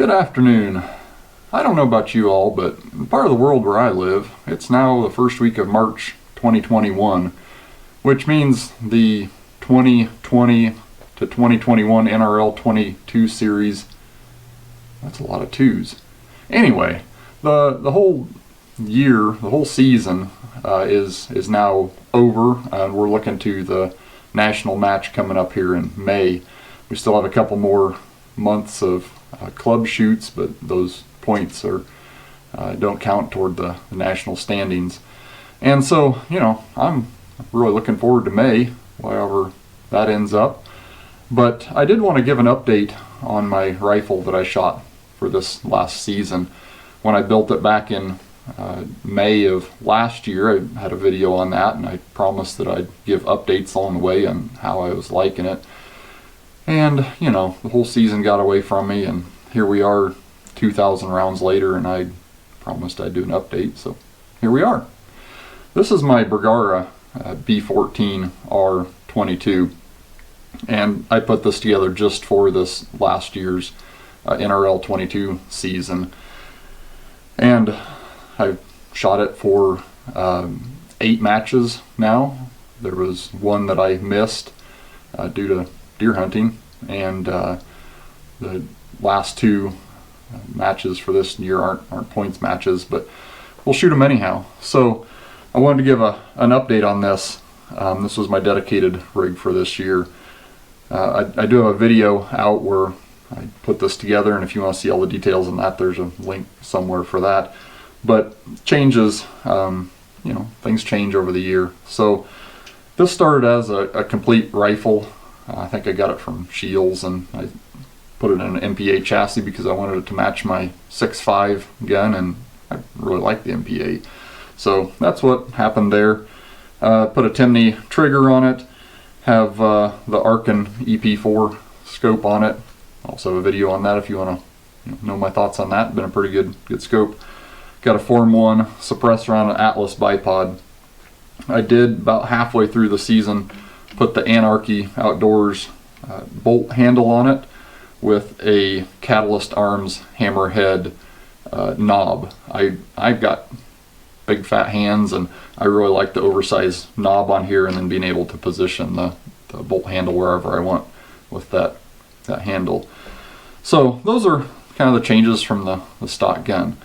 Good afternoon. I don't know about you all, but in part of the world where I live, it's now the first week of March 2021, which means the 2020 to 2021 NRL22 series, that's a lot of twos. Anyway, the whole year, the whole season is now over, and we're looking to the national match coming up here in May. We still have a couple more months of club shoots, but those points are don't count toward the national standings. And so, you know, I'm really looking forward to May, however that ends up. But I did want to give an update on my rifle that I shot for this last season. When I built it back in May of last year, I had a video on that, and I promised that I'd give updates along the way on how I was liking it. And, you know, the whole season got away from me, and here we are 2,000 rounds later, and I promised I'd do an update, so here we are. This is my Bergara B-14R 22, and I put this together just for this last year's NRL 22 season. And I shot it for 8 matches now. There was one that I missed due to deer hunting, and the last 2 matches for this year aren't points matches, but we'll shoot them anyhow. So I wanted to give an update on this. This was my dedicated rig for this year. I do have a video out where I put this together, and if you want to see all the details on that, there's a link somewhere for that. But changes, you know, things change over the year. So this started as a complete rifle. I think I got it from Shields, and I put it in an MPA chassis because I wanted it to match my 6.5 gun, and I really like the MPA. So that's what happened there. Put a Timney trigger on it, have the Arkin EP4 scope on it. Also have a video on that if you want to know my thoughts on that. Been a pretty good scope. Got a Form 1 suppressor on an Atlas bipod. I did about halfway through the season put the Anarchy Outdoors bolt handle on it with a Catalyst Arms hammerhead knob. I've got big fat hands, and I really like the oversized knob on here, and then being able to position the bolt handle wherever I want with that handle. So those are kind of the changes from the stock gun.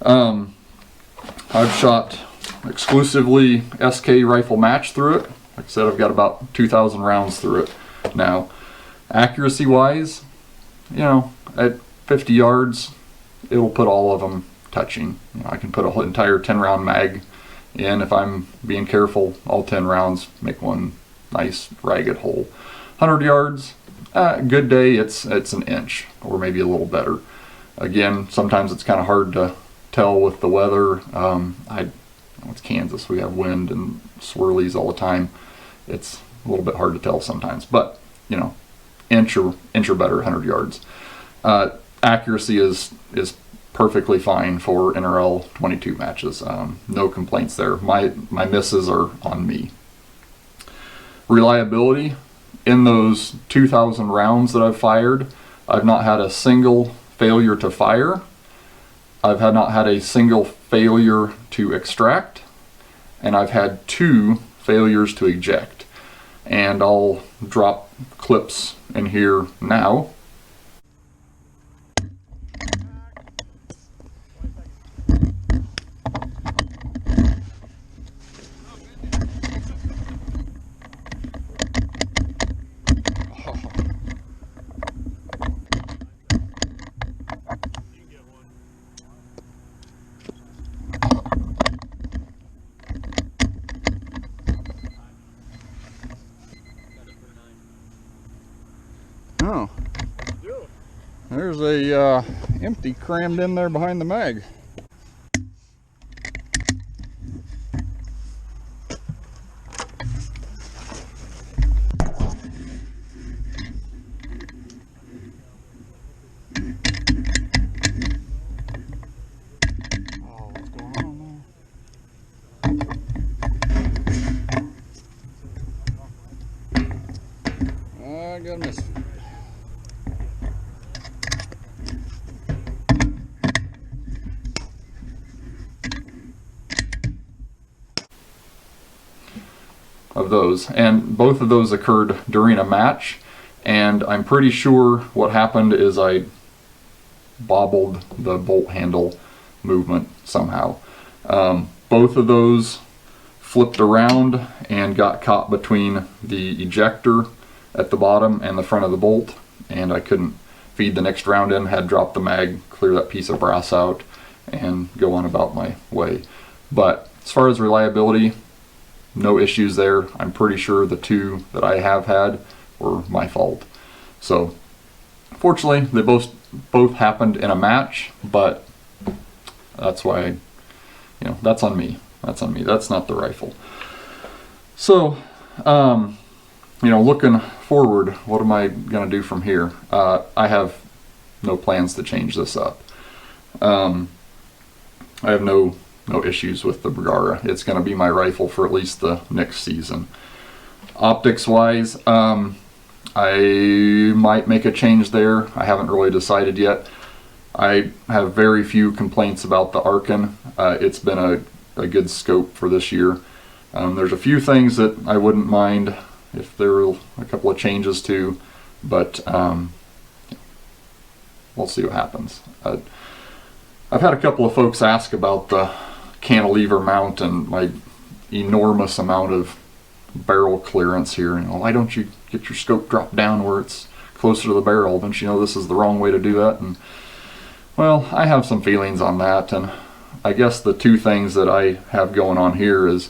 I've shot exclusively SK rifle match through it. Like I said, I've got about 2,000 rounds through it now. Accuracy wise, you know, at 50 yards, it'll put all of them touching. You know, I can put an entire 10-round mag in if I'm being careful. All 10 rounds make one nice ragged hole. 100 yards, good day, it's an inch or maybe a little better. Again, sometimes it's kind of hard to tell with the weather. It's Kansas, we have wind and swirlies all the time. It's a little bit hard to tell sometimes, but you know, inch or better, 100 yards. Accuracy is perfectly fine for NRL 22 matches. No complaints there. My misses are on me. Reliability, in those 2,000 rounds that I've fired, I've not had a single failure to fire. I've not had a single failure to extract, and I've had 2 failures to eject. And I'll drop clips in here now. Oh, there's a empty crammed in there behind the mag. Oh, what's going on there? I got a miss. of those, and both of those occurred during a match, and I'm pretty sure what happened is I bobbled the bolt handle movement somehow. Both of those flipped around and got caught between the ejector at the bottom and the front of the bolt, and I couldn't feed the next round in, had dropped the mag, clear that piece of brass out, and go on about my way. But as far as reliability, no issues there. I'm pretty sure the two that I have had were my fault. So fortunately, they both happened in a match, but that's why, that's on me. That's on me. That's not the rifle. So, looking forward, what am I going to do from here? I have no plans to change this up. I have no issues with the Bergara. It's going to be my rifle for at least the next season. Optics wise, I might make a change there. I haven't really decided yet. I have very few complaints about the Arken. It's been a good scope for this year. There's a few things that I wouldn't mind if there were a couple of changes to, but we'll see what happens. I've had a couple of folks ask about the cantilever mount and my enormous amount of barrel clearance here. Why don't you get your scope dropped down where it's closer to the barrel? Don't you know this is the wrong way to do that? And well, I have some feelings on that, and I guess the two things that I have going on here is,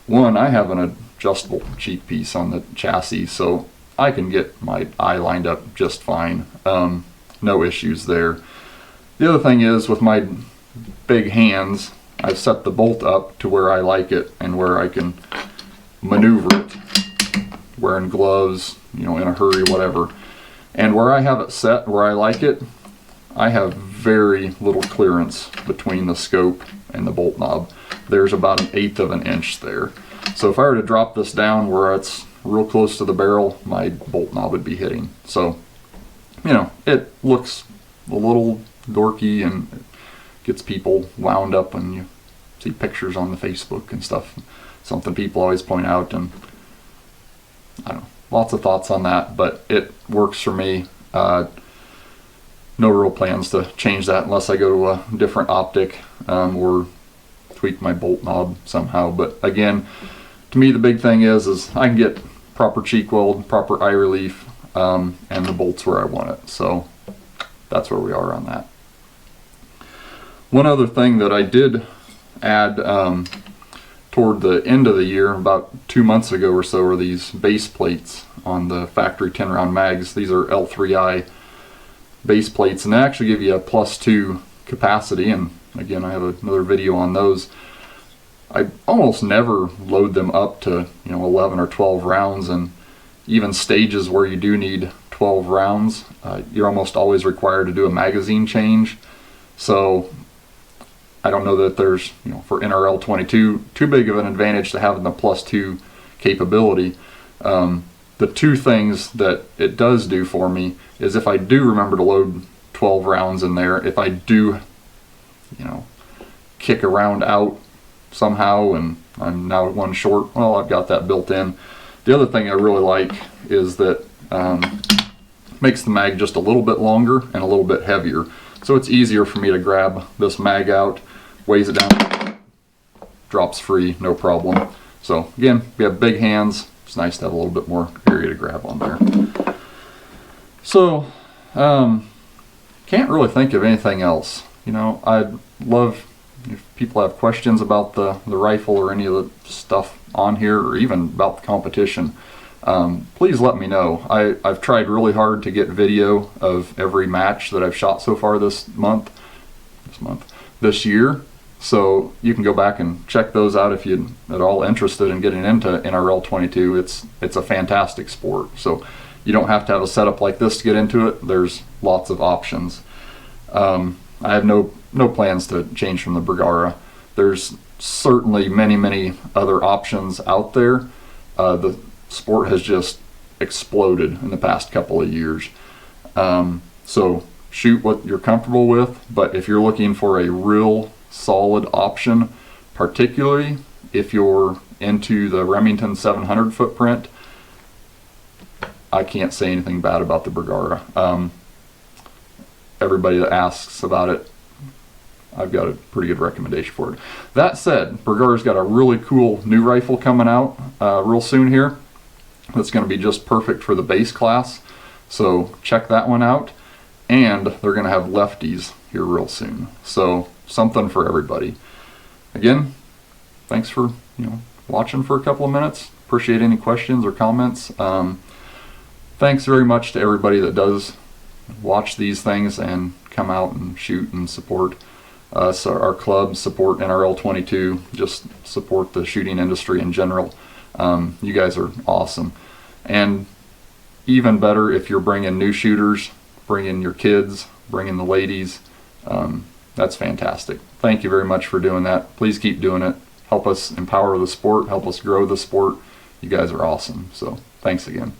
one, I have an adjustable cheek piece on the chassis, so I can get my eye lined up just fine. No issues there. The other thing is, with my big hands, I've set the bolt up to where I like it and where I can maneuver it, wearing gloves, in a hurry, whatever. And where I have it set, where I like it, I have very little clearance between the scope and the bolt knob. There's about 1/8 of an inch there. So if I were to drop this down where it's real close to the barrel, my bolt knob would be hitting. So, it looks a little dorky and it gets people wound up when you see pictures on the Facebook and stuff. Something people always point out, and I don't know, lots of thoughts on that, but it works for me. No real plans to change that unless I go to a different optic or tweak my bolt knob somehow. But again, to me the big thing is I can get proper cheek weld, proper eye relief, and the bolts where I want it. So that's where we are on that. One other thing that I did add toward the end of the year, about 2 months ago or so, are these base plates on the factory 10-round mags. These are L3I base plates, and they actually give you a +2 capacity, and again, I have another video on those. I almost never load them up to 11 or 12 rounds, and even stages where you do need 12 rounds, you're almost always required to do a magazine change. So I don't know that there's, for NLR22, too big of an advantage to having the +2 capability. The two things that it does do for me is, if I do remember to load 12 rounds in there, if I do, kick a round out somehow and I'm now one short, well, I've got that built in. The other thing I really like is that makes the mag just a little bit longer and a little bit heavier. So it's easier for me to grab this mag out, weighs it down, drops free, no problem. So again, we have big hands. It's nice to have a little bit more area to grab on there. So, can't really think of anything else. I'd love if people have questions about the rifle or any of the stuff on here, or even about the competition. Please let me know. I've tried really hard to get video of every match that I've shot so far this year. So you can go back and check those out if you're at all interested in getting into NLR22. It's a fantastic sport. So you don't have to have a setup like this to get into it. There's lots of options. I have no plans to change from the Bergara. There's certainly many other options out there. The sport has just exploded in the past couple of years. So shoot what you're comfortable with, but if you're looking for a real solid option, particularly if you're into the Remington 700 footprint, I can't say anything bad about the Bergara. Everybody that asks about it, I've got a pretty good recommendation for it. That said, Bergara's got a really cool new rifle coming out real soon here. That's going to be just perfect for the base class. So check that one out. And they're going to have lefties here real soon. So something for everybody. Again, thanks for watching for a couple of minutes. Appreciate any questions or comments. Thanks very much to everybody that does watch these things and come out and shoot and support us, our club, support NLR22, just support the shooting industry in general. You guys are awesome. And even better if you're bringing new shooters, bringing your kids, bringing the ladies. That's fantastic. Thank you very much for doing that. Please keep doing it. Help us empower the sport, help us grow the sport. You guys are awesome. So thanks again.